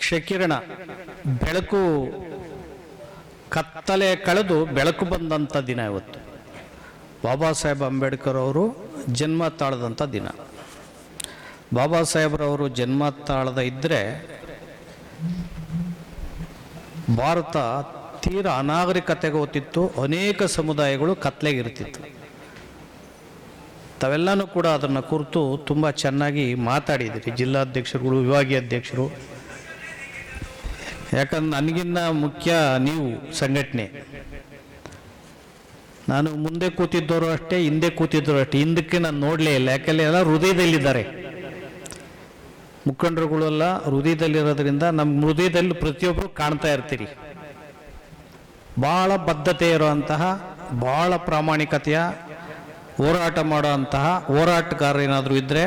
ಕ್ಷಕಿರಣ ಬೆಳಕು ಕತ್ತಲೆ ಕಳೆದು ಬೆಳಕು ಬಂದಂಥ ದಿನ ಇವತ್ತು. ಬಾಬಾ ಸಾಹೇಬ್ ಅಂಬೇಡ್ಕರ್ ಅವರು ಜನ್ಮ ತಾಳದಂಥ ದಿನ. ಬಾಬಾ ಸಾಹೇಬ್ರವರು ಜನ್ಮ ತಾಳದ ಇದ್ದರೆ ಭಾರತ ತೀರ ಅನಾಗರಿಕತೆಗೆ ಹೋಗ್ತಿತ್ತು. ಅನೇಕ ಸಮುದಾಯಗಳು ಕತ್ಲೆಗಿರ್ತಿತ್ತು. ತಾವೆಲ್ಲನೂ ಕೂಡ ಅದನ್ನು ಕುರಿತು ತುಂಬ ಚೆನ್ನಾಗಿ ಮಾತಾಡಿದಿರಿ, ಜಿಲ್ಲಾಧ್ಯಕ್ಷರುಗಳು, ವಿಭಾಗೀಯ ಅಧ್ಯಕ್ಷರು. ಯಾಕಂದ್ರೆ ನನಗಿನ್ನ ಮುಖ್ಯ ನೀವು ಸಂಘಟನೆ. ನಾನು ಮುಂದೆ ಕೂತಿದ್ದವರು ಅಷ್ಟೇ, ಹಿಂದೆ ಕೂತಿದ್ದವರು ಅಷ್ಟೇ. ಹಿಂದಕ್ಕೆ ನಾನು ನೋಡಲೇ ಇಲ್ಲ, ಯಾಕೆಂದರೆ ಎಲ್ಲ ಹೃದಯದಲ್ಲಿದ್ದಾರೆ. ಮುಖಂಡರುಗಳೆಲ್ಲ ಹೃದಯದಲ್ಲಿರೋದ್ರಿಂದ ನಮ್ಮ ಹೃದಯದಲ್ಲಿ ಪ್ರತಿಯೊಬ್ಬರು ಕಾಣ್ತಾ ಇರ್ತೀರಿ. ಭಾಳ ಬದ್ಧತೆ ಇರುವಂತಹ, ಭಾಳ ಪ್ರಾಮಾಣಿಕತೆಯ ಹೋರಾಟ ಮಾಡುವಂತಹ ಹೋರಾಟಗಾರ ಏನಾದರೂ ಇದ್ದರೆ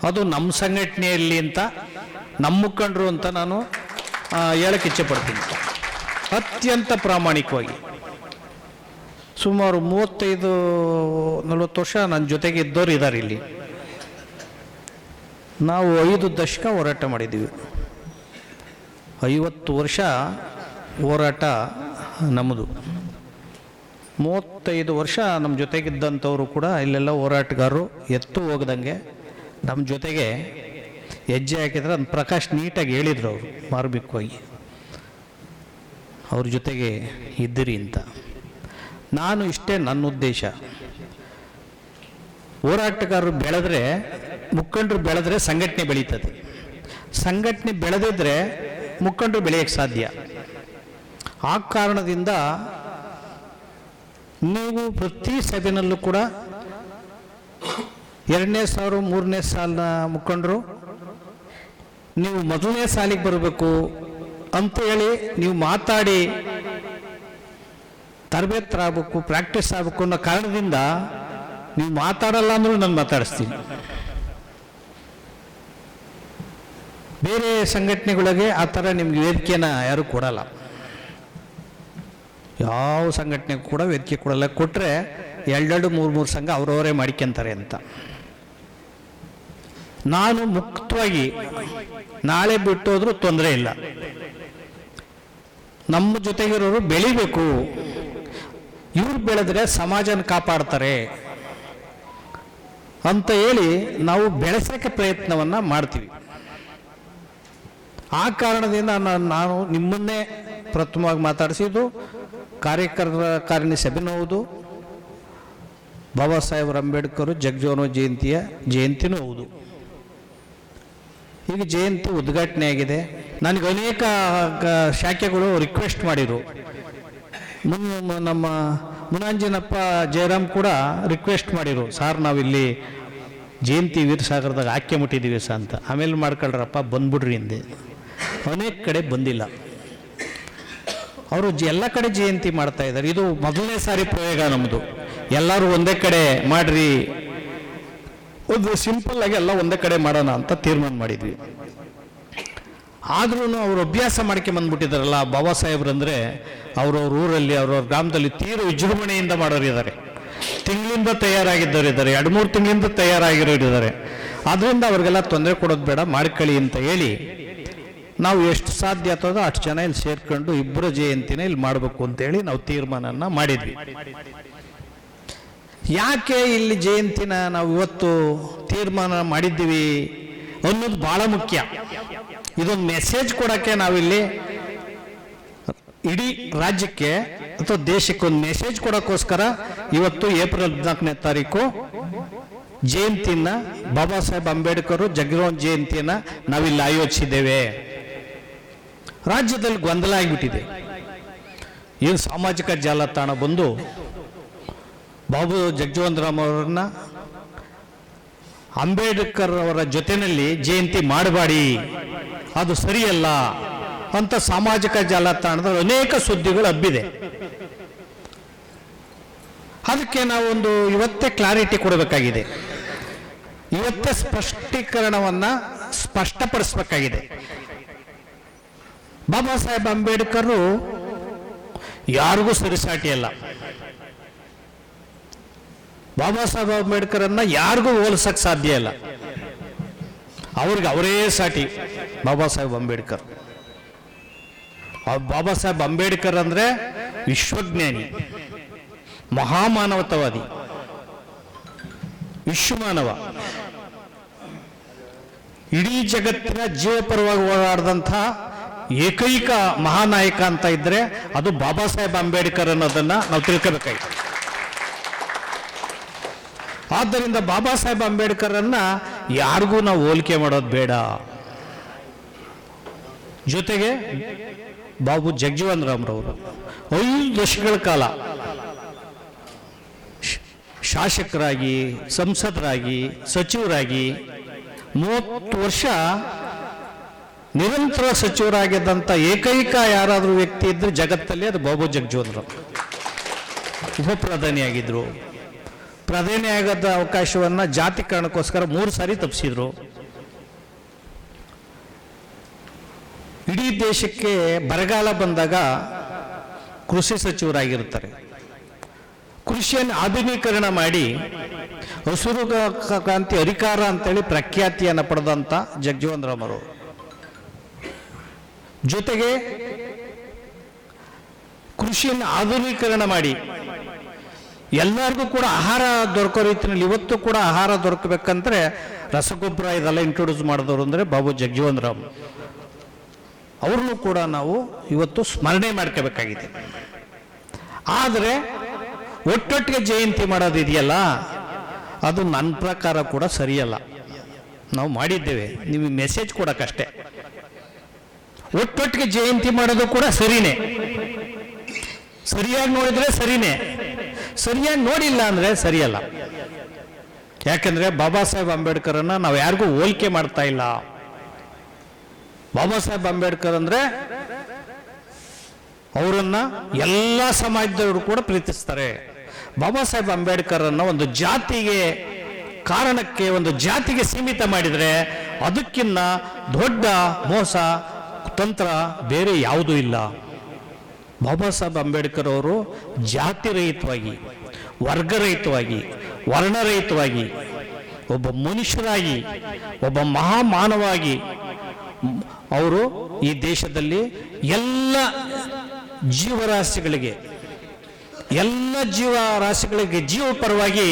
ಅದು ನಮ್ಮ ಸಂಘಟನೆಯಲ್ಲಿ ಅಂತ, ನಮ್ಮ ಮುಖಂಡರು ಅಂತ ನಾನು ಹೇಳಕ್ಕೆ ಇಚ್ಛೆಪಡ್ತೀನಿ. ಅತ್ಯಂತ ಪ್ರಾಮಾಣಿಕವಾಗಿ ಸುಮಾರು 35-40 ವರ್ಷ ನನ್ನ ಜೊತೆಗೆ ಇದ್ದವರು ಇದ್ದಾರೆ ಇಲ್ಲಿ. ನಾವು 5 ದಶಕ ಹೋರಾಟ ಮಾಡಿದ್ದೀವಿ. 50 ವರ್ಷ ಹೋರಾಟ ನಮ್ಮದು. 35 ವರ್ಷ ನಮ್ಮ ಜೊತೆಗಿದ್ದಂಥವರು ಕೂಡ ಇಲ್ಲೆಲ್ಲ ಹೋರಾಟಗಾರರು ಎತ್ತು ಹೋಗ್ದಂಗೆ ನಮ್ಮ ಜೊತೆಗೆ ಹೆಜ್ಜೆ ಹಾಕಿದ್ರೆ ಅದನ್ನು ಪ್ರಕಾಶ್ ನೀಟಾಗಿ ಹೇಳಿದರು ಅವರು ಮಾರ್ಮಿಕವಾಗಿ, ಅವ್ರ ಜೊತೆಗೆ ಇದ್ದಿರಿ ಅಂತ. ನಾನು ಇಷ್ಟೇ ನನ್ನ ಉದ್ದೇಶ. ಹೋರಾಟಗಾರರು ಬೆಳೆದ್ರೆ, ಮುಖಂಡರು ಬೆಳೆದ್ರೆ ಸಂಘಟನೆ ಬೆಳೀತದೆ. ಸಂಘಟನೆ ಬೆಳೆದಿದ್ರೆ ಮುಖಂಡರು ಬೆಳೆಯೋಕ್ಕೆ ಸಾಧ್ಯ. ಆ ಕಾರಣದಿಂದ ನೀವು ಪ್ರತಿ ಸಭೆಯಲ್ಲೂ ಕೂಡ 2ನೇ ಸಾಲು 3ನೇ ಸಾಲಿನ ಮುಖಂಡರು ನೀವು ಮೊದಲನೇ ಸಾಲಿಗೆ ಬರಬೇಕು ಅಂತ ಹೇಳಿ ನೀವು ಮಾತಾಡಿ ತರಬೇತರಾಗಬೇಕು, ಪ್ರಾಕ್ಟೀಸ್ ಆಗಬೇಕು ಅನ್ನೋ ಕಾರಣದಿಂದ ನೀವು ಮಾತಾಡಲ್ಲ ಅಂದ್ರೂ ನಾನು ಮಾತಾಡಿಸ್ತೀನಿ. ಬೇರೆ ಸಂಘಟನೆಗಳಿಗೆ ಆ ಥರ ನಿಮ್ಗೆ ವೇದಿಕೆನ ಯಾರು ಕೊಡಲ್ಲ. ಯಾವ ಸಂಘಟನೆಗೂ ಕೂಡ ವೇದಿಕೆ ಕೊಡಲ್ಲ. ಕೊಟ್ಟರೆ 2-3 ಸಂಘ ಅವರವರೇ ಮಾಡಿಕೊಂತಾರೆ ಅಂತ. ನಾನು ಮುಕ್ತವಾಗಿ ನಾಳೆ ಬಿಟ್ಟು ಹೋದ್ರೂ ತೊಂದರೆ ಇಲ್ಲ. ನಮ್ಮ ಜೊತೆಗಿರೋರು ಬೆಳಿಬೇಕು, ಇವ್ರು ಬೆಳೆದ್ರೆ ಸಮಾಜನ ಕಾಪಾಡ್ತಾರೆ ಅಂತ ಹೇಳಿ ನಾವು ಬೆಳೆಸೋಕ್ಕೆ ಪ್ರಯತ್ನವನ್ನು ಮಾಡ್ತೀವಿ. ಆ ಕಾರಣದಿಂದ ನಾನು ನಿಮ್ಮನ್ನೇ ಪ್ರಥಮವಾಗಿ ಮಾತಾಡಿಸಿದ್ದು ಕಾರ್ಯಕಾರಿಣಿ ಸಭೆನೂ ಹೌದು, ಬಾಬಾ ಸಾಹೇಬ್ ಅಂಬೇಡ್ಕರ್ ಜಗಜೀವನ ಜಯಂತಿನೂ ಹೌದು. ಈಗ ಜಯಂತಿ ಉದ್ಘಾಟನೆ ಆಗಿದೆ. ನನಗೆ ಅನೇಕ ಶಾಖೆಗಳು ರಿಕ್ವೆಸ್ಟ್ ಮಾಡಿದರು. ನಮ್ಮ ಮುನಾಂಜನಪ್ಪ ಜಯರಾಮ್ ಕೂಡ ರಿಕ್ವೆಸ್ಟ್ ಮಾಡಿದರು, ಸಾರ್ ನಾವಿಲ್ಲಿ ಜಯಂತಿ ವೀರಸಾಗರದಾಗ ಹಾಕಿ ಮುಟ್ಟಿದ್ದೀವಿ ಸಹ ಅಂತ. ಆಮೇಲೆ ಮಾಡ್ಕೊಳ್ರಪ್ಪ ಬಂದ್ಬಿಡ್ರಿ ಹಿಂದೆ. ಅನೇಕ ಕಡೆ ಬಂದಿಲ್ಲ. ಅವರು ಎಲ್ಲ ಕಡೆ ಜಯಂತಿ ಮಾಡ್ತಾ ಇದ್ದಾರೆ. ಇದು ಮೊದಲನೇ ಸಾರಿ ಪ್ರಯೋಗ ನಮ್ಮದು. ಎಲ್ಲರೂ ಒಂದೇ ಕಡೆ ಮಾಡ್ರಿ, ಒಂದು ಸಿಂಪಲ್ ಆಗಿ ಎಲ್ಲ ಒಂದೇ ಕಡೆ ಮಾಡೋಣ ಅಂತ ತೀರ್ಮಾನ ಮಾಡಿದ್ವಿ. ಆದ್ರೂ ಅವರು ಅಭ್ಯಾಸ ಮಾಡ್ಕೊಂಬಂದ್ಬಿಟ್ಟಿದಾರಲ್ಲ ಬಾಬಾ ಸಾಹೇಬ್ರಂದ್ರೆ, ಅವ್ರವ್ರ ಊರಲ್ಲಿ ಅವ್ರವ್ರ ಗ್ರಾಮದಲ್ಲಿ ತೀರ ವಿಜೃಂಭಣೆಯಿಂದ ಮಾಡೋರು ಇದ್ದಾರೆ. ತಿಂಗಳಿಂದ ತಯಾರಾಗಿದ್ದವರು ಇದ್ದಾರೆ, 2-3 ತಿಂಗಳಿಂದ ತಯಾರಾಗಿರೋರು ಇದ್ದಾರೆ. ಆದ್ರಿಂದ ಅವ್ರಿಗೆಲ್ಲ ತೊಂದರೆ ಕೊಡೋದು ಬೇಡ, ಮಾಡ್ಕೊಳ್ಳಿ ಅಂತ ಹೇಳಿ ನಾವು ಎಷ್ಟು ಸಾಧ್ಯ ಆಗ್ತದೋ ಅಷ್ಟು ಜನ ಇಲ್ಲಿ ಸೇರ್ಕೊಂಡು ಇಬ್ಬರ ಜಯಂತಿನ ಇಲ್ಲಿ ಮಾಡಬೇಕು ಅಂತೇಳಿ ನಾವು ತೀರ್ಮಾನನ ಮಾಡಿದ್ವಿ. ಯಾಕೆ ಇಲ್ಲಿ ಜಯಂತಿನ ನಾವು ಇವತ್ತು ತೀರ್ಮಾನ ಮಾಡಿದ್ದೀವಿ ಅನ್ನೋದು ಬಹಳ ಮುಖ್ಯ. ಇದೊಂದು ಮೆಸೇಜ್ ಕೊಡೋಕ್ಕೆ ನಾವಿಲ್ಲಿ ಇಡೀ ರಾಜ್ಯಕ್ಕೆ ಅಥವಾ ದೇಶಕ್ಕೆ ಒಂದು ಮೆಸೇಜ್ ಕೊಡೋಕ್ಕೋಸ್ಕರ ಇವತ್ತು ಏಪ್ರಿಲ್ 14ನೇ ತಾರೀಕು ಜಯಂತಿನ, ಬಾಬಾ ಸಾಹೇಬ್ ಅಂಬೇಡ್ಕರ್ ಜಗಜೀವನ ಜಯಂತಿಯನ್ನ ನಾವಿಲ್ಲಿ ಆಯೋಜಿಸಿದ್ದೇವೆ. ರಾಜ್ಯದಲ್ಲಿ ಗೊಂದಲ ಆಗಿಬಿಟ್ಟಿದೆ. ಏನು ಸಾಮಾಜಿಕ ಜಾಲತಾಣ ಬಂದು ಬಾಬು ಜಗಜೀವನ್ ರಾಮ್ ಅವರನ್ನ ಅಂಬೇಡ್ಕರ್ ಅವರ ಜೊತೆಯಲ್ಲಿ ಜಯಂತಿ ಮಾಡಬೇಡಿ, ಅದು ಸರಿಯಲ್ಲ ಅಂತ ಸಾಮಾಜಿಕ ಜಾಲತಾಣದ ಅನೇಕ ಸುದ್ದಿಗಳು ಹಬ್ಬಿದೆ. ಅದಕ್ಕೆ ನಾವೊಂದು ಇವತ್ತೇ ಕ್ಲಾರಿಟಿ ಕೊಡಬೇಕಾಗಿದೆ. ಇವತ್ತೇ ಸ್ಪಷ್ಟೀಕರಣವನ್ನ ಸ್ಪಷ್ಟಪಡಿಸಬೇಕಾಗಿದೆ. ಬಾಬಾ ಸಾಹೇಬ್ ಅಂಬೇಡ್ಕರ್ ಯಾರಿಗೂ ಸರಿಸಾಟಿಯಲ್ಲ. ಬಾಬಾ ಸಾಹೇಬ್ ಅಂಬೇಡ್ಕರ್ ಅನ್ನ ಯಾರಿಗೂ ಹೋಲಿಸಕ್ಕೆ ಸಾಧ್ಯ ಇಲ್ಲ. ಅವ್ರಿಗೆ ಅವರೇ ಸಾಟಿ ಬಾಬಾ ಸಾಹೇಬ್ ಅಂಬೇಡ್ಕರ್. ಬಾಬಾ ಸಾಹೇಬ್ ಅಂಬೇಡ್ಕರ್ ಅಂದರೆ ವಿಶ್ವಜ್ಞಾನಿ, ಮಹಾಮಾನವತಾವಾದಿ, ವಿಶ್ವಮಾನವ. ಇಡೀ ಜಗತ್ತಿನ ಜೀವಪರವಾಗಿ ಓಡಾಡಿದಂಥ ಏಕೈಕ ಮಹಾನಾಯಕ ಅಂತ ಇದ್ರೆ ಅದು ಬಾಬಾ ಸಾಹೇಬ್ ಅಂಬೇಡ್ಕರ್ ಅನ್ನೋದನ್ನ ನಾವು ತಿಳ್ಕೋಬೇಕಾಗಿತ್ತು. ಆದ್ದರಿಂದ ಬಾಬಾ ಸಾಹೇಬ್ ಅಂಬೇಡ್ಕರ್ ಅನ್ನ ಯಾರಿಗೂ ನಾವು ಹೋಲಿಕೆ ಮಾಡೋದು ಬೇಡ. ಜೊತೆಗೆ ಬಾಬು ಜಗಜೀವನ್ ರಾಮ್ರವರು 5 ದಶಕಗಳ ಕಾಲ ಶಾಸಕರಾಗಿ, ಸಂಸದರಾಗಿ, ಸಚಿವರಾಗಿ 30 ವರ್ಷ ನಿರಂತರ ಸಚಿವರಾಗಿದ್ದಂಥ ಏಕೈಕ ಯಾರಾದರೂ ವ್ಯಕ್ತಿ ಇದ್ರೆ ಜಗತ್ತಲ್ಲಿ ಅದು ಬಾಬು ಜಗಜೀವನ್ ರಾಮ್. ಉಪ ಪ್ರಧಾನಿಯಾಗಿದ್ರು. ಪ್ರಧಾನಿ ಆಗದ ಅವಕಾಶವನ್ನು ಜಾತಿ ಕಾರಣಕ್ಕೋಸ್ಕರ 3 ಸಾರಿ ತಪ್ಪಿಸಿದ್ರು. ಇಡೀ ದೇಶಕ್ಕೆ ಬರಗಾಲ ಬಂದಾಗ ಕೃಷಿ ಸಚಿವರಾಗಿರ್ತಾರೆ. ಕೃಷಿಯನ್ನು ಆಧುನೀಕರಣ ಮಾಡಿ ಹಸಿರು ಕ್ರಾಂತಿ ಹರಿಕಾರ ಅಂತೇಳಿ ಪ್ರಖ್ಯಾತಿಯನ್ನು ಪಡೆದಂಥ ಜಗಜೀವನ್ ರಾಮ್ ಅವರು. ಜೊತೆಗೆ ಕೃಷಿಯನ್ನು ಆಧುನೀಕರಣ ಮಾಡಿ ಎಲ್ಲರಿಗೂ ಕೂಡ ಆಹಾರ ದೊರಕೋ ರೀತಿಯಲ್ಲಿ ಇವತ್ತು ಕೂಡ ಆಹಾರ ದೊರಕಬೇಕಂದ್ರೆ ರಸಗೊಬ್ಬರ ಇದೆಲ್ಲ ಇಂಟ್ರೊಡ್ಯೂಸ್ ಮಾಡಿದವರು ಅಂದರೆ ಬಾಬು ಜಗಜೀವನ್ ರಾಮ್. ಅವ್ರನ್ನೂ ಕೂಡ ನಾವು ಇವತ್ತು ಸ್ಮರಣೆ ಮಾಡ್ಕೋಬೇಕಾಗಿದೆ. ಆದರೆ ಒಟ್ಟೊಟ್ಟಿಗೆ ಜಯಂತಿ ಮಾಡೋದಿದೆಯಲ್ಲ, ಅದು ನನ್ನ ಪ್ರಕಾರ ಕೂಡ ಸರಿಯಲ್ಲ. ನಾವು ಮಾಡಿದ್ದೇವೆ, ನೀವು ಮೆಸೇಜ್ ಕೊಡೋಕ್ಕಷ್ಟೇ. ಒಟ್ಟೊಟ್ಟಿಗೆ ಜಯಂತಿ ಮಾಡೋದು ಕೂಡ ಸರಿನೇ, ಸರಿಯಾಗಿ ನೋಡಿದ್ರೆ ಸರಿನೇ, ಸರಿಯಾಗಿ ನೋಡಿಲ್ಲ ಅಂದರೆ ಸರಿಯಲ್ಲ. ಯಾಕೆಂದರೆ ಬಾಬಾ ಸಾಹೇಬ್ ಅಂಬೇಡ್ಕರನ್ನು ನಾವು ಯಾರಿಗೂ ಹೋಲಿಕೆ ಮಾಡ್ತಾ ಇಲ್ಲ. ಬಾಬಾ ಸಾಹೇಬ್ ಅಂಬೇಡ್ಕರ್ ಅಂದರೆ ಅವರನ್ನು ಎಲ್ಲ ಸಮಾಜದವರು ಕೂಡ ಪ್ರೀತಿಸ್ತಾರೆ. ಬಾಬಾ ಸಾಹೇಬ್ ಅಂಬೇಡ್ಕರ್ ಅನ್ನು ಒಂದು ಜಾತಿಗೆ ಕಾರಣಕ್ಕೆ ಒಂದು ಜಾತಿಗೆ ಸೀಮಿತ ಮಾಡಿದರೆ ಅದಕ್ಕಿಂತ ದೊಡ್ಡ ಮೋಸ ತಂತ್ರ ಬೇರೆ ಯಾವುದೂ ಇಲ್ಲ. ಬಾಬಾ ಸಾಹೇಬ್ ಅಂಬೇಡ್ಕರ್ ಅವರು ಜಾತಿರಹಿತವಾಗಿ, ವರ್ಗರಹಿತವಾಗಿ, ವರ್ಣರಹಿತವಾಗಿ ಒಬ್ಬ ಮನುಷ್ಯರಾಗಿ, ಒಬ್ಬ ಮಹಾಮಾನವಾಗಿ ಅವರು ಈ ದೇಶದಲ್ಲಿ ಎಲ್ಲ ಜೀವರಾಶಿಗಳಿಗೆ ಜೀವ ಪರವಾಗಿ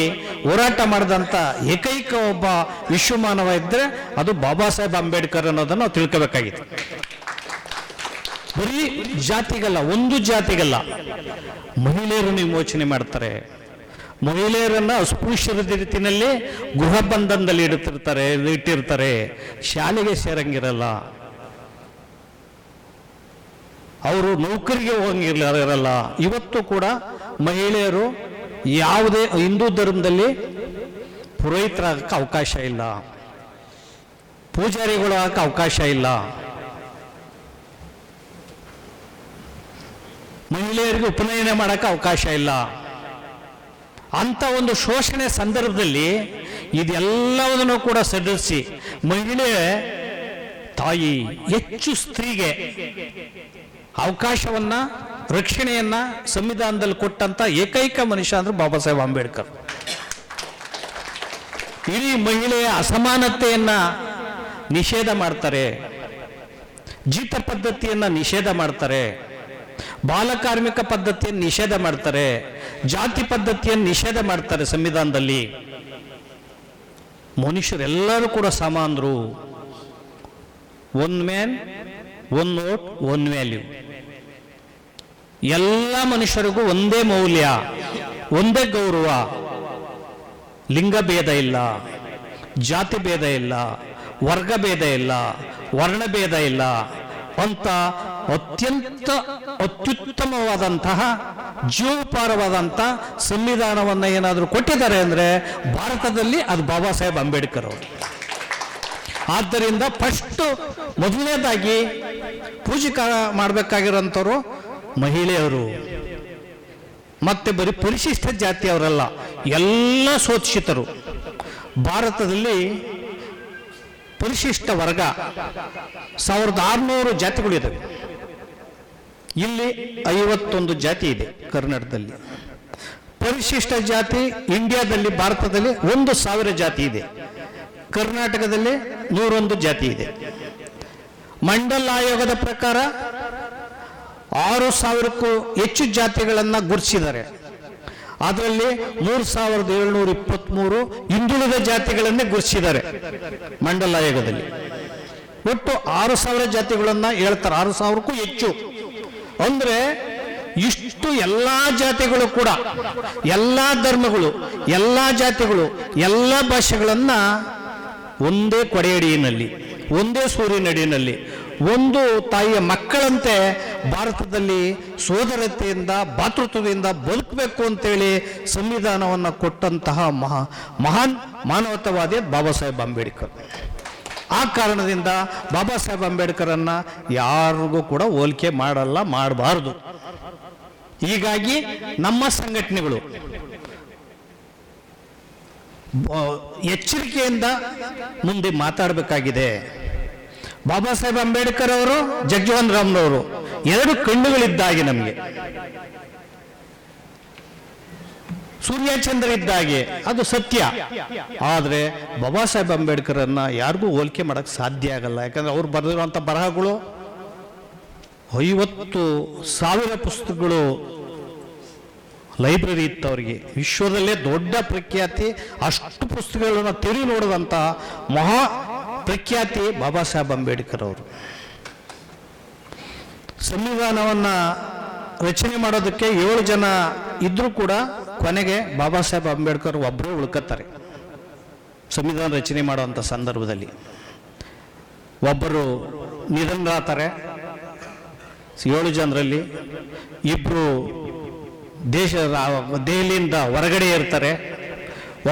ಹೋರಾಟ ಮಾಡಿದಂಥ ಏಕೈಕ ಒಬ್ಬ ವಿಶ್ವಮಾನವ ಇದ್ದರೆ ಅದು ಬಾಬಾ ಸಾಹೇಬ್ ಅಂಬೇಡ್ಕರ್ ಅನ್ನೋದನ್ನು ನಾವು ತಿಳ್ಕೋಬೇಕಾಗಿತ್ತು. ಬರೀ ಜಾತಿಗಲ್ಲ, ಒಂದು ಜಾತಿಗಲ್ಲ, ಮಹಿಳೆಯರನ್ನು ವಿಮೋಚನೆ ಮಾಡ್ತಾರೆ. ಮಹಿಳೆಯರನ್ನ ಅಸ್ಪೃಶ್ಯರ ರೀತಿಯಲ್ಲಿ ಗೃಹ ಬಂಧನದಲ್ಲಿ ಇಟ್ಟಿರ್ತಾರೆ. ಶಾಲೆಗೆ ಸೇರಂಗಿರಲ್ಲ, ಅವರು ನೌಕರಿಗೆ ಹೋಗಂಗಿರಲ್ಲ. ಇವತ್ತು ಕೂಡ ಮಹಿಳೆಯರು ಯಾವುದೇ ಹಿಂದೂ ಧರ್ಮದಲ್ಲಿ ಪುರೋಹಿತರಾಗಕ್ಕೆ ಅವಕಾಶ ಇಲ್ಲ, ಪೂಜಾರಿಗಳು ಆಗಕ್ಕೆ ಅವಕಾಶ ಇಲ್ಲ. ಮಹಿಳೆಯರಿಗೆ ಉಪನಯನ ಮಾಡಕ್ಕೆ ಅವಕಾಶ ಇಲ್ಲ. ಅಂತ ಒಂದು ಶೋಷಣೆ ಸಂದರ್ಭದಲ್ಲಿ ಇದೆಲ್ಲವನ್ನೂ ಕೂಡ ಸಡಿಲಿಸಿ ಮಹಿಳೆ ತಾಯಿ ಹೆಚ್ಚು ಸ್ತ್ರೀಗೆ ಅವಕಾಶವನ್ನ, ರಕ್ಷಣೆಯನ್ನ ಸಂವಿಧಾನದಲ್ಲಿ ಕೊಟ್ಟಂತ ಏಕೈಕ ಮನುಷ್ಯ ಅಂದ್ರೆ ಬಾಬಾ ಸಾಹೇಬ್ ಅಂಬೇಡ್ಕರ್. ಇಡೀ ಮಹಿಳೆಯ ಅಸಮಾನತೆಯನ್ನ ನಿಷೇಧ ಮಾಡ್ತಾರೆ, ಜೀತ ಪದ್ಧತಿಯನ್ನ ನಿಷೇಧ ಮಾಡ್ತಾರೆ, ಬಾಲಕಾರ್ಮಿಕ ಪದ್ಧತಿಯನ್ನು ನಿಷೇಧ ಮಾಡ್ತಾರೆ, ಜಾತಿ ಪದ್ಧತಿಯನ್ನು ನಿಷೇಧ ಮಾಡ್ತಾರೆ ಸಂವಿಧಾನದಲ್ಲಿ. ಮನುಷ್ಯರೆಲ್ಲರೂ ಕೂಡ ಸಮಾನರು. One man one vote one value. ಎಲ್ಲ ಮನುಷ್ಯರಿಗೂ ಒಂದೇ ಮೌಲ್ಯ, ಒಂದೇ ಗೌರವ. ಲಿಂಗ ಭೇದ ಇಲ್ಲ, ಜಾತಿ ಭೇದ ಇಲ್ಲ, ವರ್ಗ ಭೇದ ಇಲ್ಲ, ವರ್ಣ ಭೇದ ಇಲ್ಲ ಅಂತ ಅತ್ಯುತ್ತಮವಾದಂತಹ ಜೀವೋಪಾರವಾದಂಥ ಸಂವಿಧಾನವನ್ನು ಏನಾದರೂ ಕೊಟ್ಟಿದ್ದಾರೆ ಅಂದರೆ ಭಾರತದಲ್ಲಿ ಅದು ಬಾಬಾ ಸಾಹೇಬ್ ಅಂಬೇಡ್ಕರ್ ಅವರು. ಆದ್ದರಿಂದ ಮೊದಲನೇದಾಗಿ ಪೂಜೆ ಮಾಡಬೇಕಾಗಿರೋಂಥವ್ರು ಮಹಿಳೆಯರು. ಮತ್ತೆ ಬರೀ ಪರಿಶಿಷ್ಟ ಜಾತಿಯವರಲ್ಲ, ಎಲ್ಲ ಶೋಷಿತರು. ಭಾರತದಲ್ಲಿ ಪರಿಶಿಷ್ಟ ವರ್ಗ 1600 ಜಾತಿಗಳಿದ್ದಾವೆ. ಇಲ್ಲಿ 51 ಜಾತಿ ಇದೆ ಕರ್ನಾಟಕದಲ್ಲಿ. ಪರಿಶಿಷ್ಟ ಜಾತಿ ಇಂಡಿಯಾದಲ್ಲಿ, ಭಾರತದಲ್ಲಿ 1000 ಜಾತಿ ಇದೆ. ಕರ್ನಾಟಕದಲ್ಲಿ 101 ಜಾತಿ ಇದೆ. ಮಂಡಲ್ ಆಯೋಗದ ಪ್ರಕಾರ 6,000ಕ್ಕೂ ಹೆಚ್ಚು ಜಾತಿಗಳನ್ನು ಗುರುತಿಸಿದ್ದಾರೆ. ಅದರಲ್ಲಿ 3,723 ಹಿಂದುಳಿದ ಜಾತಿಗಳನ್ನೇ ಗುರುತಿಸಿದ್ದಾರೆ ಮಂಡಲ ಆಯೋಗದಲ್ಲಿ. ಒಟ್ಟು 6,000 ಜಾತಿಗಳನ್ನ ಹೇಳ್ತಾರೆ, 6,000ಕ್ಕೂ ಹೆಚ್ಚು. ಅಂದ್ರೆ ಇಷ್ಟು ಎಲ್ಲ ಜಾತಿಗಳು ಕೂಡ, ಎಲ್ಲ ಧರ್ಮಗಳು, ಎಲ್ಲ ಜಾತಿಗಳು, ಎಲ್ಲ ಭಾಷೆಗಳನ್ನ ಒಂದೇ ಕೊಡೆಯಡಿಯಲ್ಲಿ, ಒಂದೇ ಸೂರ್ಯನಡಿಯಲ್ಲಿ, ಒಂದು ತಾಯಿಯ ಮಕ್ಕಳಂತೆ ಭಾರತದಲ್ಲಿ ಸೋದರತೆಯಿಂದ ಭಾತೃತ್ವದಿಂದ ಬದುಕಬೇಕು ಅಂತೇಳಿ ಸಂವಿಧಾನವನ್ನು ಕೊಟ್ಟಂತಹ ಮಹಾನ್ ಮಾನವತಾವಾದಿ ಬಾಬಾ ಸಾಹೇಬ್ ಅಂಬೇಡ್ಕರ್. ಆ ಕಾರಣದಿಂದ ಬಾಬಾ ಸಾಹೇಬ್ ಅಂಬೇಡ್ಕರನ್ನ ಯಾರಿಗೂ ಕೂಡ ಹೋಲಿಕೆ ಮಾಡಬಾರದು. ಹೀಗಾಗಿ ನಮ್ಮ ಸಂಘಟನೆಗಳು ಎಚ್ಚರಿಕೆಯಿಂದ ಮುಂದೆ ಮಾತಾಡಬೇಕಾಗಿದೆ. ಬಾಬಾ ಸಾಹೇಬ್ ಅಂಬೇಡ್ಕರ್ ಅವರು, ಜಗಜೀವನ್ ರಾಮ್ರವರು 2 ಕಣ್ಣುಗಳಿದ್ದಾಗೆ ನಮಗೆ, ಸೂರ್ಯಚಂದ್ರ ಇದ್ದಾಗೆ, ಅದು ಸತ್ಯ. ಆದರೆ ಬಾಬಾ ಸಾಹೇಬ್ ಅಂಬೇಡ್ಕರನ್ನ ಯಾರಿಗೂ ಹೋಲಿಕೆ ಮಾಡಕ್ಕೆ ಸಾಧ್ಯ ಆಗಲ್ಲ. ಯಾಕಂದ್ರೆ ಅವ್ರು ಬರೆದಿರುವಂಥ ಬರಹಗಳು 50,000 ಪುಸ್ತಕಗಳು ಲೈಬ್ರರಿ ಇತ್ತು ಅವರಿಗೆ. ವಿಶ್ವದಲ್ಲೇ ದೊಡ್ಡ ಪ್ರಖ್ಯಾತಿ, ಅಷ್ಟು ಪುಸ್ತಕಗಳನ್ನು ತಿರುಗಿ ನೋಡಿದಂಥ ಮಹಾ ಪ್ರಖ್ಯಾತಿ ಬಾಬಾ ಸಾಹೇಬ್ ಅಂಬೇಡ್ಕರ್ ಅವರು. ಸಂವಿಧಾನವನ್ನು ರಚನೆ ಮಾಡೋದಕ್ಕೆ 7 ಜನ ಇದ್ರೂ ಕೂಡ ಕೊನೆಗೆ ಬಾಬಾ ಸಾಹೇಬ್ ಅಂಬೇಡ್ಕರ್ ಒಬ್ಬರೇ ಉಳ್ಕತ್ತಾರೆ. ಸಂವಿಧಾನ ರಚನೆ ಮಾಡುವಂಥ ಸಂದರ್ಭದಲ್ಲಿ ಒಬ್ಬರು ನಿಧನರಾಗ್ತಾರೆ. 7 ಜನರಲ್ಲಿ 2 ದೆಹಲಿಯಿಂದ ಹೊರಗಡೆ ಇರ್ತಾರೆ,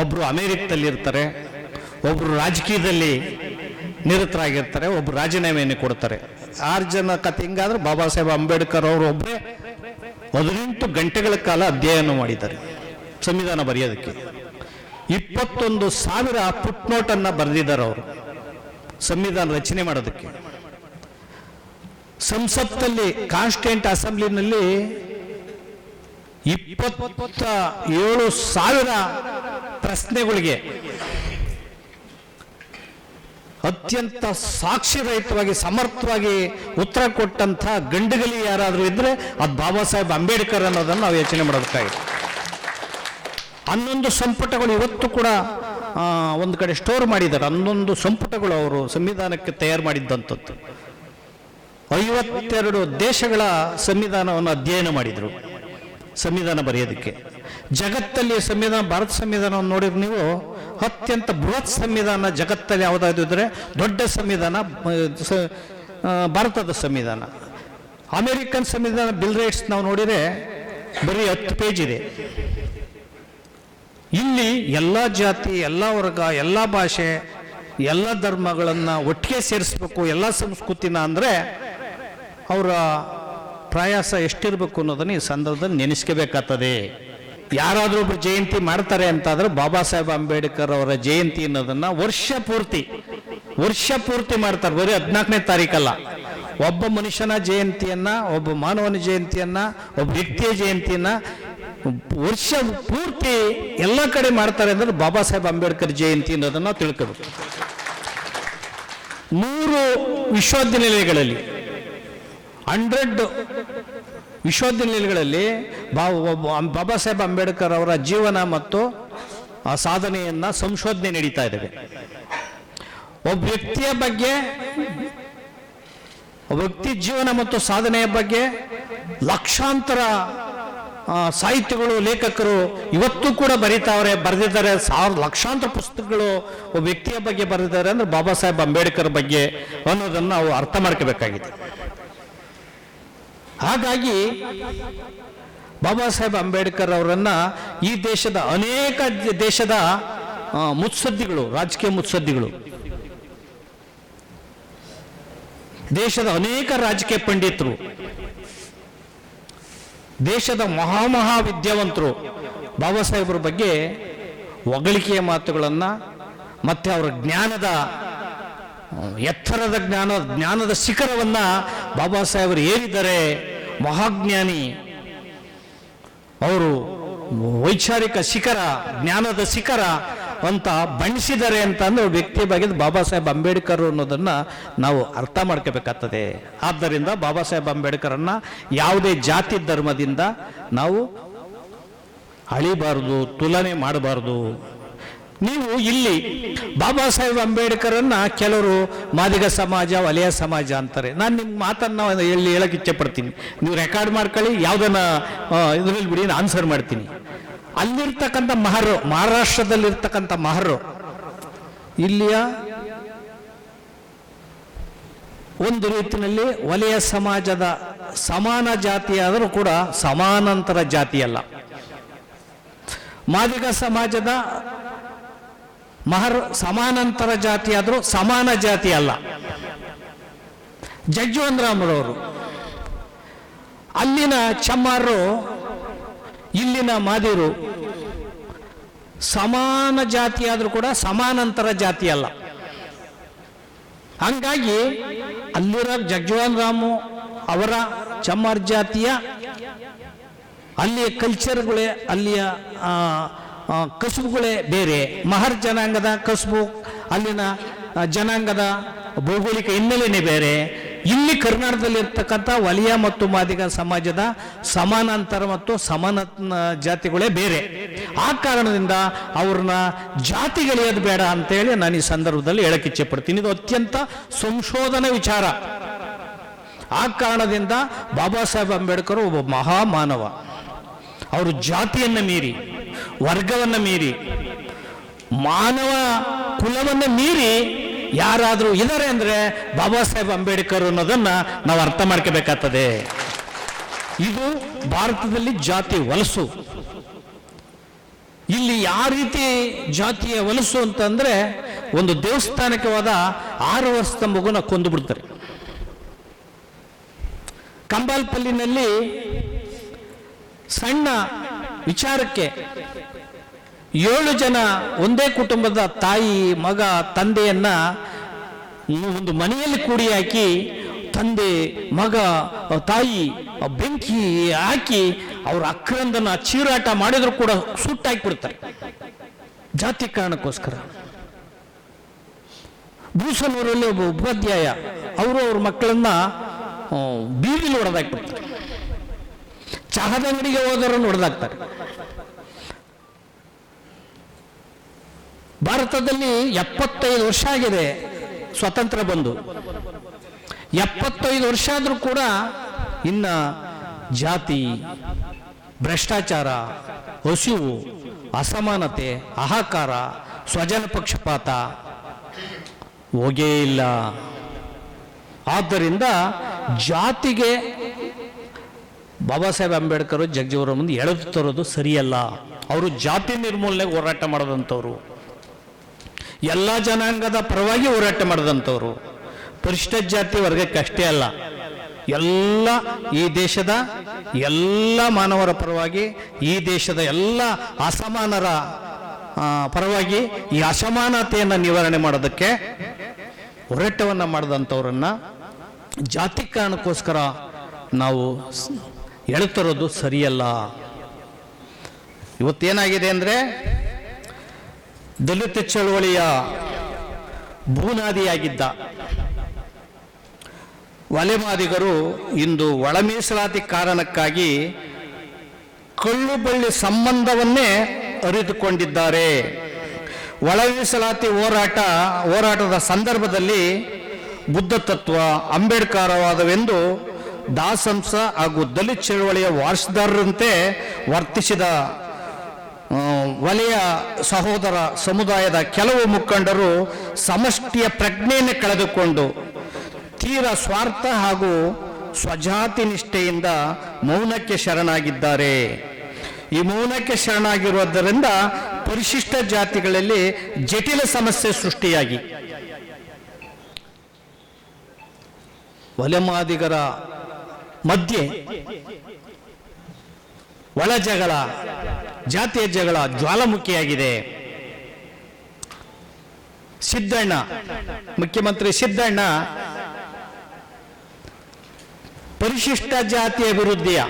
ಒಬ್ಬರು ಅಮೇರಿಕದಲ್ಲಿ ಇರ್ತಾರೆ, ಒಬ್ಬರು ರಾಜಕೀಯದಲ್ಲಿ ನಿರತರಾಗಿರ್ತಾರೆ, ಒಬ್ಬರು ರಾಜೀನಾಮೆಯನ್ನು ಕೊಡ್ತಾರೆ. 6 ಜನ ಕತೆ ಹಿಂಗಾದ್ರೆ ಬಾಬಾ ಸಾಹೇಬ್ ಅಂಬೇಡ್ಕರ್ ಅವರು ಒಬ್ಬರೇ 18 ಗಂಟೆಗಳ ಕಾಲ ಅಧ್ಯಯನ ಮಾಡಿದ್ದಾರೆ ಸಂವಿಧಾನ ಬರೆಯೋದಕ್ಕೆ. 21,000 ಫುಟ್ನೋಟನ್ನು ಬರೆದಿದ್ದಾರೆ ಅವರು ಸಂವಿಧಾನ ರಚನೆ ಮಾಡೋದಕ್ಕೆ. ಸಂಸತ್ತಲ್ಲಿ, ಕಾನ್ಸ್ಟಿಟ್ಯೂಂಟ್ ಅಸೆಂಬ್ಲಿನಲ್ಲಿ 27,000 ಪ್ರಶ್ನೆಗಳಿಗೆ ಅತ್ಯಂತ ಸಾಕ್ಷಿರಹಿತವಾಗಿ ಸಮರ್ಥವಾಗಿ ಉತ್ತರ ಕೊಟ್ಟಂಥ ಗಂಡುಗಲಿ ಯಾರಾದರೂ ಇದ್ರೆ ಅದು ಬಾಬಾ ಸಾಹೇಬ್ ಅಂಬೇಡ್ಕರ್ ಅನ್ನೋದನ್ನು ನಾವು ಯೋಚನೆ ಮಾಡೋದಕ್ಕಾಗಿದೆ. 11 ಸಂಪುಟಗಳು ಇವತ್ತು ಕೂಡ ಒಂದು ಕಡೆ ಸ್ಟೋರ್ ಮಾಡಿದ್ದಾರೆ. 11 ಸಂಪುಟಗಳು ಅವರು ಸಂವಿಧಾನಕ್ಕೆ ತಯಾರು ಮಾಡಿದ್ದಂಥದ್ದು. 52 ದೇಶಗಳ ಸಂವಿಧಾನವನ್ನು ಅಧ್ಯಯನ ಮಾಡಿದರು ಸಂವಿಧಾನ ಬರೆಯೋದಕ್ಕೆ. ಜಗತ್ತಲ್ಲಿ ಸಂವಿಧಾನ, ಭಾರತ ಸಂವಿಧಾನವನ್ನು ನೋಡಿದ್ರೆ ನೀವು, ಅತ್ಯಂತ ಬೃಹತ್ ಸಂವಿಧಾನ ಜಗತ್ತಲ್ಲಿ ಯಾವುದಾದ್ರು ಇದ್ರೆ ದೊಡ್ಡ ಸಂವಿಧಾನ ಭಾರತದ ಸಂವಿಧಾನ. ಅಮೇರಿಕನ್ ಸಂವಿಧಾನ ಬಿಲ್ ರೈಟ್ಸ್ ನಾವು ನೋಡಿದರೆ ಬರೀ 10 ಪೇಜ್ ಇದೆ. ಇಲ್ಲಿ ಎಲ್ಲ ಜಾತಿ, ಎಲ್ಲ ವರ್ಗ, ಎಲ್ಲ ಭಾಷೆ, ಎಲ್ಲ ಧರ್ಮಗಳನ್ನು ಒಟ್ಟಿಗೆ ಸೇರಿಸ್ಬೇಕು, ಎಲ್ಲ ಸಂಸ್ಕೃತಿನ ಅಂದರೆ ಅವರ ಪ್ರಯಾಸ ಎಷ್ಟಿರಬೇಕು ಅನ್ನೋದನ್ನು ಈ ಸಂದರ್ಭದಲ್ಲಿ ನೆನೆಸ್ಕೋಬೇಕಾಗ್ತದೆ. ಯಾರಾದರೂ ಒಬ್ರು ಜಯಂತಿ ಮಾಡ್ತಾರೆ ಅಂತಾದ್ರೆ ಬಾಬಾ ಸಾಹೇಬ್ ಅಂಬೇಡ್ಕರ್ ಅವರ ಜಯಂತಿ ಅನ್ನೋದನ್ನ ವರ್ಷ ಪೂರ್ತಿ ಮಾಡ್ತಾರೆ, ಬರೀ 14ನೇ ತಾರೀಕಲ್ಲ. ಒಬ್ಬ ಮನುಷ್ಯನ ಜಯಂತಿಯನ್ನ, ಒಬ್ಬ ಮಾನವನ ಜಯಂತಿಯನ್ನ, ಒಬ್ಬ ವ್ಯಕ್ತಿಯ ಜಯಂತಿಯನ್ನ ವರ್ಷ ಪೂರ್ತಿ ಎಲ್ಲ ಕಡೆ ಮಾಡ್ತಾರೆ ಅಂದ್ರೆ ಬಾಬಾ ಸಾಹೇಬ್ ಅಂಬೇಡ್ಕರ್ ಜಯಂತಿ ಅನ್ನೋದನ್ನ ನಾವು ತಿಳ್ಕೋಬೇಕು. 100 ವಿಶ್ವವಿದ್ಯಾನಿಲಯಗಳಲ್ಲಿ 100 ವಿಶ್ವವಿದ್ಯಾನಿಲಯಗಳಲ್ಲಿ ಬಾಬಾ ಸಾಹೇಬ್ ಅಂಬೇಡ್ಕರ್ ಅವರ ಜೀವನ ಮತ್ತು ಸಾಧನೆಯನ್ನ ಸಂಶೋಧನೆ ನಡೀತಾ ಇದ್ದಾವೆ. ಒಬ್ಬ ವ್ಯಕ್ತಿಯ ಬಗ್ಗೆ, ಒಬ್ಬ ವ್ಯಕ್ತಿ ಜೀವನ ಮತ್ತು ಸಾಧನೆಯ ಬಗ್ಗೆ ಲಕ್ಷಾಂತರ ಸಾಹಿತ್ಯಗಳು, ಲೇಖಕರು ಇವತ್ತು ಕೂಡ ಬರೆದಿದ್ದಾರೆ. ಲಕ್ಷಾಂತರ ಪುಸ್ತಕಗಳು ಒಬ್ಬ ವ್ಯಕ್ತಿಯ ಬಗ್ಗೆ ಬರೆದಿದ್ದಾರೆ ಅಂದ್ರೆ ಬಾಬಾ ಸಾಹೇಬ್ ಅಂಬೇಡ್ಕರ್ ಬಗ್ಗೆ ಅನ್ನೋದನ್ನು ನಾವು ಅರ್ಥ ಮಾಡ್ಕೋಬೇಕಾಗಿದೆ. ಹಾಗಾಗಿ ಬಾಬಾ ಸಾಹೇಬ್ ಅಂಬೇಡ್ಕರ್ ಅವರನ್ನ ಈ ದೇಶದ ಅನೇಕ ದೇಶದ ಮುತ್ಸದ್ದಿಗಳು, ರಾಜಕೀಯ ಮುತ್ಸದ್ದಿಗಳು, ದೇಶದ ಅನೇಕ ರಾಜಕೀಯ ಪಂಡಿತರು, ದೇಶದ ವಿದ್ಯಾವಂತರು ಬಾಬಾ ಸಾಹೇಬರ ಬಗ್ಗೆ ಹೊಗಳಿಕೆಯ ಮಾತುಗಳನ್ನು ಮತ್ತೆ ಅವರ ಜ್ಞಾನದ ಎತ್ತರದ ಜ್ಞಾನದ ಶಿಖರವನ್ನ ಬಾಬಾ ಸಾಹೇಬರು ಏರಿದ್ದಾರೆ. ಮಹಾಜ್ಞಾನಿ ಅವರು, ವೈಚಾರಿಕ ಶಿಖರ, ಜ್ಞಾನದ ಶಿಖರ ಅಂತ ಬಣ್ಣಿಸಿದ್ದಾರೆ ಅಂತ ಅಂದ್ರೆ ವ್ಯಕ್ತಿ ಬಗ್ಗೆ ಬಾಬಾ ಸಾಹೇಬ್ ಅಂಬೇಡ್ಕರ್ ಅನ್ನೋದನ್ನ ನಾವು ಅರ್ಥ ಮಾಡ್ಕೋಬೇಕಾಗ್ತದೆ. ಆದ್ದರಿಂದ ಬಾಬಾ ಸಾಹೇಬ್ ಅಂಬೇಡ್ಕರನ್ನ ಯಾವುದೇ ಜಾತಿ ಧರ್ಮದಿಂದ ನಾವು ಅಳಿಬಾರದು, ತುಲನೆ ಮಾಡಬಾರದು. ನೀವು ಇಲ್ಲಿ ಬಾಬಾ ಸಾಹೇಬ್ ಅಂಬೇಡ್ಕರನ್ನ ಕೆಲವರು ಮಾದಿಗ ಸಮಾಜ, ವಲಯ ಸಮಾಜ ಅಂತಾರೆ. ನಾನು ನಿಮ್ಮ ಮಾತನ್ನ ಹೇಳಕ್ಕೆ ಇಚ್ಛೆ ಪಡ್ತೀನಿ. ನೀವು ರೆಕಾರ್ಡ್ ಮಾಡ್ಕೊಳ್ಳಿ, ಯಾವುದನ್ನ ಇದರಲ್ಲಿ ಬಿಡಿ, ಆನ್ಸರ್ ಮಾಡ್ತೀನಿ. ಅಲ್ಲಿರ್ತಕ್ಕಂಥ ಮಹರು, ಮಹಾರಾಷ್ಟ್ರದಲ್ಲಿರ್ತಕ್ಕಂಥ ಮಹರು ಇಲ್ಲಿಯ ಒಂದು ರೀತಿಯಲ್ಲಿ ವಲಯ ಸಮಾಜದ ಸಮಾನ ಜಾತಿಯಾದರೂ ಕೂಡ ಸಮಾನಾಂತರ ಜಾತಿಯಲ್ಲ. ಮಾದಿಗ ಸಮಾಜದ ಮಹರ್ ಸಮಾನಾಂತರ ಜಾತಿ ಆದರೂ ಸಮಾನ ಜಾತಿ ಅಲ್ಲ. ಜಗ್ಜೀವನ್ ರಾಮ್ರವರು ಅಲ್ಲಿನ ಚಮ್ಮಾರರು, ಇಲ್ಲಿನ ಮಾದಿರು ಸಮಾನ ಜಾತಿ ಆದರೂ ಕೂಡ ಸಮಾನಾಂತರ ಜಾತಿ ಅಲ್ಲ. ಹಂಗಾಗಿ ಅಲ್ಲಿರೋ ಜಗ್ಜೀವನ್ ರಾಮು ಅವರ ಚಮ್ಮಾರ್ ಜಾತಿಯ ಅಲ್ಲಿಯ ಕಲ್ಚರ್ಗಳೇ, ಅಲ್ಲಿಯ ಕಸುಬುಗಳೇ ಬೇರೆ. ಮಹರ್ ಜನಾಂಗದ ಕಸುಬು, ಅಲ್ಲಿನ ಜನಾಂಗದ ಭೌಗೋಳಿಕ ಹಿನ್ನೆಲೆನೇ ಬೇರೆ. ಇಲ್ಲಿ ಕರ್ನಾಟಕದಲ್ಲಿರ್ತಕ್ಕಂಥ ವಲಯ ಮತ್ತು ಮಾದಿಗ ಸಮಾಜದ ಸಮಾನಾಂತರ ಮತ್ತು ಸಮಾನ ಜಾತಿಗಳೇ ಬೇರೆ. ಆ ಕಾರಣದಿಂದ ಅವ್ರನ್ನ ಜಾತಿಗೆಳೆಯೋದು ಬೇಡ ಅಂತೇಳಿ ನಾನು ಈ ಸಂದರ್ಭದಲ್ಲಿ ಹೇಳಕ್ಕೆ ಇಚ್ಛೆ ಪಡ್ತೀನಿ. ಇದು ಅತ್ಯಂತ ಸಂಶೋಧನಾ ವಿಚಾರ. ಆ ಕಾರಣದಿಂದ ಬಾಬಾ ಸಾಹೇಬ್ ಅಂಬೇಡ್ಕರ್ ಒಬ್ಬ ಮಹಾಮಾನವ. ಅವರು ಜಾತಿಯನ್ನು ಮೀರಿ, ವರ್ಗವನ್ನು ಮೀರಿ, ಮಾನವ ಕುಲವನ್ನು ಮೀರಿ ಯಾರಾದರೂ ಇದ್ದಾರೆ ಅಂದ್ರೆ ಬಾಬಾ ಸಾಹೇಬ್ ಅಂಬೇಡ್ಕರ್ ಅನ್ನೋದನ್ನ ನಾವು ಅರ್ಥ ಮಾಡ್ಕೋಬೇಕಾಗ್ತದೆ. ಇದು ಭಾರತದಲ್ಲಿ ಜಾತಿ ವಲಸು. ಇಲ್ಲಿ ಯಾವ ರೀತಿ ಜಾತಿಯ ವಲಸು ಅಂತಂದ್ರೆ, ಒಂದು ದೇವಸ್ಥಾನಕ್ಕೆ ಹೋದ 6 ವರ್ಷದ ಮಗುನ ಕೊಂದು ಬಿಡ್ತಾರೆ. ಕಂಬಾಲ್ಪಲ್ಲಿನಲ್ಲಿ ಸಣ್ಣ ವಿಚಾರಕ್ಕೆ 7 ಜನ ಒಂದೇ ಕುಟುಂಬದ ತಾಯಿ, ಮಗ, ತಂದೆಯನ್ನ ಒಂದು ಮನೆಯಲ್ಲಿ ಕೂಡಿ ಹಾಕಿ, ತಂದೆ, ಮಗ, ತಾಯಿ ಬೆಂಕಿ ಹಾಕಿ ಅವ್ರ ಅಕ್ರಂದನ ಚೀರಾಟ ಮಾಡಿದ್ರು ಕೂಡ ಸುಟ್ಟಾಕಿಬಿಡ್ತಾರೆ ಜಾತಿ ಕಾರಣಕ್ಕೋಸ್ಕರ. ಬೂಸನೂರಲ್ಲಿ ಒಬ್ಬ ಉಪಾಧ್ಯಾಯ, ಅವರು ಅವ್ರ ಮಕ್ಕಳನ್ನ ಬೀದಿಲಿ ಹೊಡೆದಾಕ್ಬಿಡ್ತಾರೆ. ಚಹದ ಅಂಗಡಿಗೆ ಹೋದವರನ್ನು ಹೊಡೆದಾಕ್ತಾರೆ. ಭಾರತದಲ್ಲಿ 75 ವರ್ಷ ಆಗಿದೆ ಸ್ವತಂತ್ರ ಬಂದು. 75 ವರ್ಷ ಆದರೂ ಕೂಡ ಇನ್ನ ಜಾತಿ, ಭ್ರಷ್ಟಾಚಾರ, ಹಸಿವು, ಅಸಮಾನತೆ, ಅಹಂಕಾರ, ಸ್ವಜನ ಪಕ್ಷಪಾತ ಹೋಗೇ ಇಲ್ಲ. ಆದ್ದರಿಂದ ಜಾತಿಗೆ ಬಾಬಾ ಸಾಹೇಬ್ ಅಂಬೇಡ್ಕರ್ ಜಗಜೀವನ ಮುಂದೆ ಎಳೆದು ತರೋದು ಸರಿಯಲ್ಲ. ಅವರು ಜಾತಿ ನಿರ್ಮೂಲನೆಗೆ ಹೋರಾಟ ಮಾಡೋದಂಥವ್ರು, ಎಲ್ಲ ಜನಾಂಗದ ಪರವಾಗಿ ಹೋರಾಟ ಮಾಡಿದಂಥವ್ರು. ಪರಿಶಿಷ್ಟ ಜಾತಿ ವರ್ಗಕ್ಕೆ ಅಷ್ಟೇ ಅಲ್ಲ, ಎಲ್ಲ ಈ ದೇಶದ ಎಲ್ಲ ಮಾನವರ ಪರವಾಗಿ, ಈ ದೇಶದ ಎಲ್ಲ ಅಸಮಾನರ ಪರವಾಗಿ ಈ ಅಸಮಾನತೆಯನ್ನು ನಿವಾರಣೆ ಮಾಡೋದಕ್ಕೆ ಹೋರಾಟವನ್ನು ಮಾಡಿದಂಥವ್ರನ್ನ ಜಾತಿ ಕಾರಣಕ್ಕೋಸ್ಕರ ನಾವು ಎಳೆತರೋದು ಸರಿಯಲ್ಲ. ಇವತ್ತೇನಾಗಿದೆ ಅಂದರೆ, ದಲಿತ ಚಳವಳಿಯ ಬೂನಾದಿಯಾಗಿದ್ದ ವಲೆಮಾದಿಗರು ಇಂದು ಒಳ ಮೀಸಲಾತಿ ಕಾರಣಕ್ಕಾಗಿ ಕಳ್ಳು ಬಳ್ಳಿ ಸಂಬಂಧವನ್ನೇ ಅರಿತುಕೊಂಡಿದ್ದಾರೆ. ಒಳ ಮೀಸಲಾತಿ ಹೋರಾಟದ ಸಂದರ್ಭದಲ್ಲಿ ಬುದ್ಧ ತತ್ವ, ಅಂಬೇಡ್ಕರವಾದವೆಂದು ದಾಸಂಸ ಹಾಗೂ ದಲಿತ ಚಳವಳಿಯ ವಾರಸುದಾರರಂತೆ ವರ್ತಿಸಿದ ವಲಯ ಸಹೋದರ ಸಮುದಾಯದ ಕೆಲವು ಮುಖಂಡರು ಸಮಷ್ಟಿಯ ಪ್ರಜ್ಞೆಯನ್ನು ಕಳೆದುಕೊಂಡು ತೀರ ಸ್ವಾರ್ಥ ಹಾಗೂ ಸ್ವಜಾತಿ ನಿಷ್ಠೆಯಿಂದ ಮೌನಕ್ಕೆ ಶರಣಾಗಿದ್ದಾರೆ. ಈ ಮೌನಕ್ಕೆ ಶರಣಾಗಿರುವುದರಿಂದ ಪರಿಶಿಷ್ಟ ಜಾತಿಗಳಲ್ಲಿ ಜಟಿಲ ಸಮಸ್ಯೆ ಸೃಷ್ಟಿಯಾಗಿ ವಲೆಮಾದಿಗರ ಮಧ್ಯೆ ಒಳ ಜಗಳ, ಜಾತಿಯ ಜಗಳ ಜ್ವಾಲಾಮುಖಿಯಾಗಿದೆ. ಸಿದ್ದಣ್ಣ, ಮುಖ್ಯಮಂತ್ರಿ ಸಿದ್ದಣ್ಣ ಪರಿಶಿಷ್ಟ ಜಾತಿ ಅಭಿವೃದ್ಧಿಯ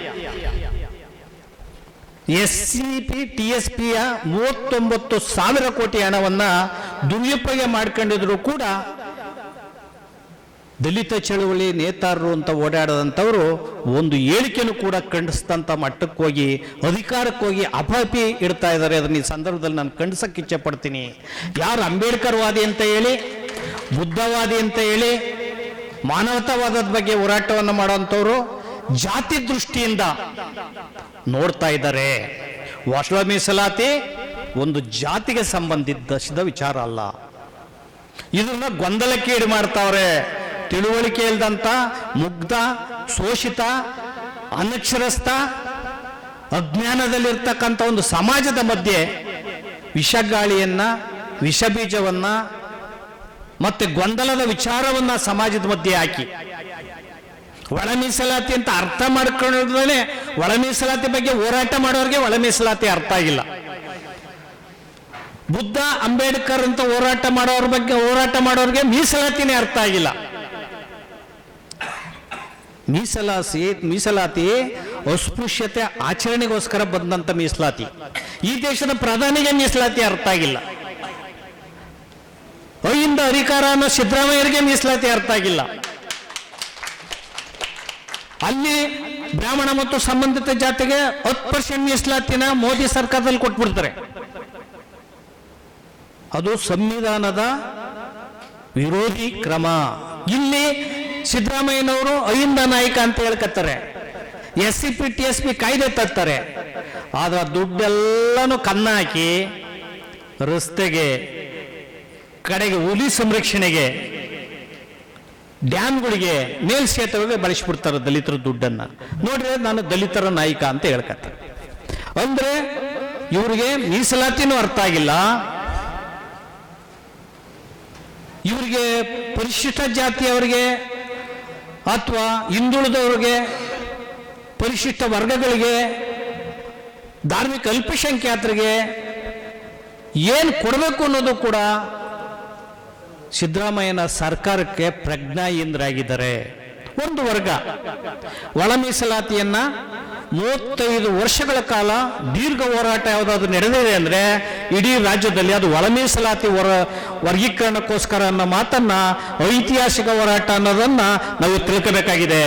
SCP TSPಯ 39,000 ಕೋಟಿ ಹಣವನ್ನ ದುರುಪಯೋಗ ಮಾಡ್ಕೊಂಡಿದ್ರು ಕೂಡ ದಲಿತ ಚಳವಳಿ ನೇತಾರರು ಅಂತ ಓಡಾಡದಂಥವರು ಒಂದು ಹೇಳಿಕೆಯನ್ನು ಕೂಡ ಖಂಡಿಸಿದಂಥ ಮಟ್ಟಕ್ಕೆ ಹೋಗಿ ಅಧಿಕಾರಕ್ಕೆ ಹೋಗಿ ಅಪಾಪಿ ಇಡ್ತಾ ಇದ್ದಾರೆ. ಅದನ್ನ ಈ ಸಂದರ್ಭದಲ್ಲಿ ನಾನು ಖಂಡಿಸಕ್ಕೆ ಇಚ್ಛೆ ಪಡ್ತೀನಿ. ಯಾರು ಅಂಬೇಡ್ಕರ್ ವಾದಿ ಅಂತ ಹೇಳಿ, ಬುದ್ಧವಾದಿ ಅಂತ ಹೇಳಿ, ಮಾನವತಾವಾದದ ಬಗ್ಗೆ ಹೋರಾಟವನ್ನು ಮಾಡುವಂಥವ್ರು ಜಾತಿ ದೃಷ್ಟಿಯಿಂದ ನೋಡ್ತಾ ಇದ್ದಾರೆ. ಒಳ ಮೀಸಲಾತಿ ಒಂದು ಜಾತಿಗೆ ಸಂಬಂಧಿಸಿದ ವಿಚಾರ ಅಲ್ಲ. ಇದನ್ನ ಗೊಂದಲಕ್ಕೆ ಈಡು ಮಾಡ್ತಾವ್ರೆ. ತಿಳುವಳಿಕೆ ಇಲ್ದಂತ, ಮುಗ್ಧ, ಶೋಷಿತ, ಅನಕ್ಷರಸ್ಥ, ಅಜ್ಞಾನದಲ್ಲಿರ್ತಕ್ಕಂಥ ಒಂದು ಸಮಾಜದ ಮಧ್ಯೆ ವಿಷಗಾಳಿಯನ್ನ, ವಿಷ ಬೀಜವನ್ನ ಮತ್ತೆ ಗೊಂದಲದ ವಿಚಾರವನ್ನ ಸಮಾಜದ ಮಧ್ಯೆ ಹಾಕಿ ಒಳ ಮೀಸಲಾತಿ ಅಂತ ಅರ್ಥ ಮಾಡ್ಕೊಳ್ಳೋದೇ, ಒಳ ಮೀಸಲಾತಿ ಬಗ್ಗೆ ಹೋರಾಟ ಮಾಡೋರಿಗೆ ಒಳ ಮೀಸಲಾತಿ ಅರ್ಥ ಆಗಿಲ್ಲ. ಬುದ್ಧ, ಅಂಬೇಡ್ಕರ್ ಅಂತ ಹೋರಾಟ ಮಾಡೋರಿಗೆ ಮೀಸಲಾತಿನೇ ಅರ್ಥ ಆಗಿಲ್ಲ. ಮೀಸಲಾತಿ ಅಸ್ಪೃಶ್ಯತೆ ಆಚರಣೆಗೋಸ್ಕರ ಬಂದಂತ ಮೀಸಲಾತಿ. ಈ ದೇಶದ ಪ್ರಧಾನಿಗೆ ಮೀಸಲಾತಿ ಅರ್ಥ ಆಗಿಲ್ಲ. ಅಹಿಂದ ಅಧಿಕಾರ ಅನ್ನೋ ಸಿದ್ದರಾಮಯ್ಯರಿಗೆ ಮೀಸಲಾತಿ ಅರ್ಥ ಆಗಿಲ್ಲ. ಅಲ್ಲಿ ಬ್ರಾಹ್ಮಣ ಮತ್ತು ಸಂಬಂಧಿತ ಜಾತಿಗೆ 10% ಮೀಸಲಾತಿನ ಮೋದಿ ಸರ್ಕಾರದಲ್ಲಿ ಕೊಟ್ಬಿಡ್ತಾರೆ. ಅದು ಸಂವಿಧಾನದ ವಿರೋಧಿ ಕ್ರಮ. ಇಲ್ಲಿ ಸಿದ್ದರಾಮಯ್ಯನವರು ಅಹಿಂದ ನಾಯಕ ಅಂತ ಹೇಳ್ಕತ್ತಾರೆ. SCP TSP ಕಾಯ್ದೆ ತರ್ತಾರೆ. ಆದ್ರೆ ದುಡ್ಡೆಲ್ಲನೂ ಕನ್ನ ಹಾಕಿ ರಸ್ತೆಗೆ, ಕಡೆಗೆ ಹುಲಿ ಸಂರಕ್ಷಣೆಗೆ, ಡ್ಯಾಮ್ಗಳಿಗೆ, ಮೇಲ್ಸೇತುವೆಗೆ ಬಳಸಿಬಿಡ್ತಾರೆ ದಲಿತರ ದುಡ್ಡನ್ನ. ನೋಡ್ರಿ, ನಾನು ದಲಿತರ ನಾಯಕ ಅಂತ ಹೇಳ್ಕತ್ತೆ. ಅಂದ್ರೆ ಇವರಿಗೆ ಮೀಸಲಾತಿನೂ ಅರ್ಥ ಆಗಿಲ್ಲ, ಇವರಿಗೆ ಪರಿಶಿಷ್ಟ ಜಾತಿಯವರಿಗೆ ಅಥವಾ ಹಿಂದುಳಿದವರಿಗೆ, ಪರಿಶಿಷ್ಟ ವರ್ಗಗಳಿಗೆ, ಧಾರ್ಮಿಕ ಅಲ್ಪಸಂಖ್ಯಾತರಿಗೆ ಏನು ಕೊಡಬೇಕು ಅನ್ನೋದು ಕೂಡ ಸಿದ್ದರಾಮಯ್ಯನ ಸರ್ಕಾರಕ್ಕೆ ಪ್ರಜ್ಞಾಹೀನರಾಗಿದ್ದಾರೆ. ಒಂದು ವರ್ಗ ಒಳ ಮೀಸಲಾತಿಯನ್ನ 35 ವರ್ಷಗಳ ಕಾಲ ದೀರ್ಘ ಹೋರಾಟ ಯಾವುದಾದ್ರು ನಡೆದಿದೆ ಅಂದ್ರೆ ಇಡೀ ರಾಜ್ಯದಲ್ಲಿ ಅದು ಒಳ ಮೀಸಲಾತಿ ವರ್ಗೀಕರಣಕ್ಕೋಸ್ಕರ ಅನ್ನೋ ಮಾತನ್ನ ಐತಿಹಾಸಿಕ ಹೋರಾಟ ಅನ್ನೋದನ್ನ ನಾವು ತಿಳ್ಕೋಬೇಕಾಗಿದೆ.